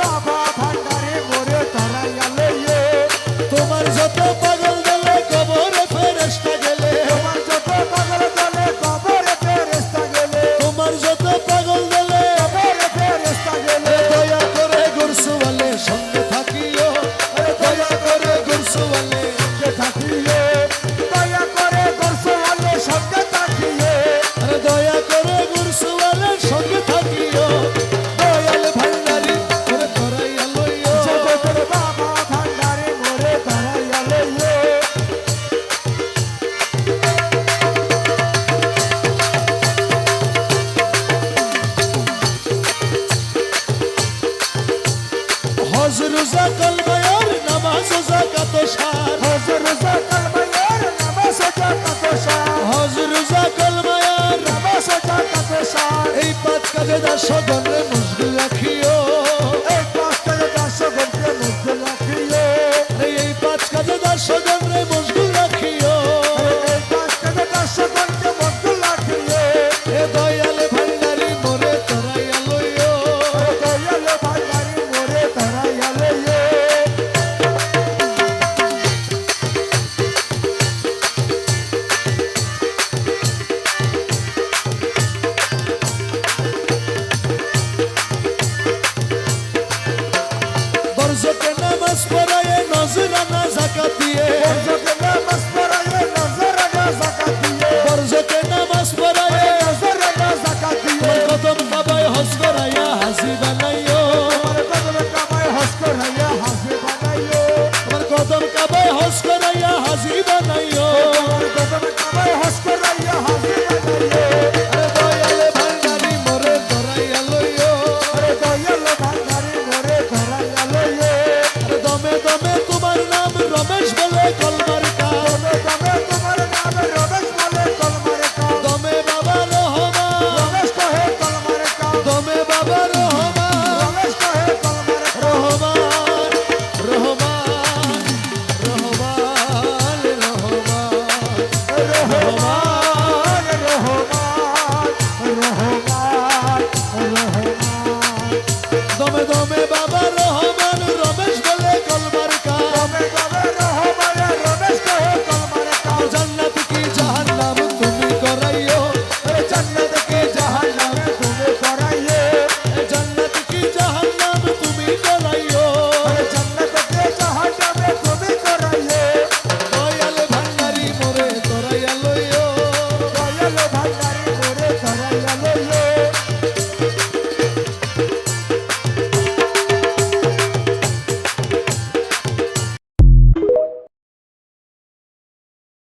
বাবা ভান্ডারে মোরে ধরাইয়া লইয়ে তোমার যত পাগল দলে কবরে ফেরেশতা গেলে তোমার যত পাগল দলে কবরে ফেরেশতা গেলে তোমার যত পাগল দলে কবরে ফেরেশতা গেলে দয়া করে গুরসুওয়ালে সঙ্গে থাকিও দয়া করে গুরসুওয়ালে যে থাকিয়ে দয়া করে গরসওয়ালে সঙ্গে থাকিয়ে আরে দয়া করে গুরসুওয়ালে সঙ্গে থাকিও দয়াল ভান্ডারি করে ধরাইয়া লইও জগতের বাবা ভান্ডারে মোরে ধরাইয়া লইয়ে হজ রোজা কলমায়ার নামাজ যাকাত সার হজর জাকাল মায়ের নামাজ জাকাত শাহ হজ রোজা কলমায়ার নামাজ জাকাত শাহ এই পাঁচ কাজে দাসগণে মশগুল রাখিও এই পাঁচটা দাসগণকে মধ্যে রাখিয়ে এই পাঁচ কাজে দাসগণে মশগুল রাখিও এই পাঁচটা দাসগণকে মধ্যে রাখিয়ে এ দয়াল ভান্ডারি মোরে ধরাইয়া লইও দয়াল ভান্ডারি মোরে ধরাইয়া লইয়ে বরজতে নামাজ পড়ায় নজরানা যাকাত দিয়ে হজরতে নামাজ পড়ায়ে নজরানা যাকাত দিয়ে বরজতে নামাজ পড়ায় নজরানা যাকাত দিয়ে কদম কাবায় হজ করাইয়া হাজি বানাইও তোমার কদম কামায় হজ করাইয়া হাজি বানাইও তোমার কদম কাবায় হজ করাইয়া হাজি বানাইও তোমার কদম কামায় হজ করাইয়া হাজি বানাইও আরে দয়াল ভান্ডারি মোরে ধরাইয়া লইও আরে দয়াল ভান্ডারি মোরে ধরাইয়া লইয়ে আরে দমে দমে তোমার নাম রমেশ বলে কলমার কা দমে দমে তোমার নাম রমেশ বলে কলমার কা দমে বাবা রহমান রমেশ কহে কলমার কা দমে বাবা রহমান রমেশ কহে কলমার কা রহমান রহমান রহমান রহমান রহমান রহমান রহমান রহমান দমে দমে বাবা রহমান রমেশ বলে কলমার কা দমে দমে রহমান রমেশ কহে কলমার কা জান্নাত কি জাহান্নাম তুমি করাইও জান্নাত কে জাহান্নামে তুমি করাইয়ে জান্নাত কি জাহান্নাম তুমি করাইও জান্নাত কে জাহান্নামে তুমি করাইয়ে দয়াল ভান্ডারি মোরে ধরাইয়া লইও দয়াল ভান্ডারি মোরে ধরাইয়া লইয়ে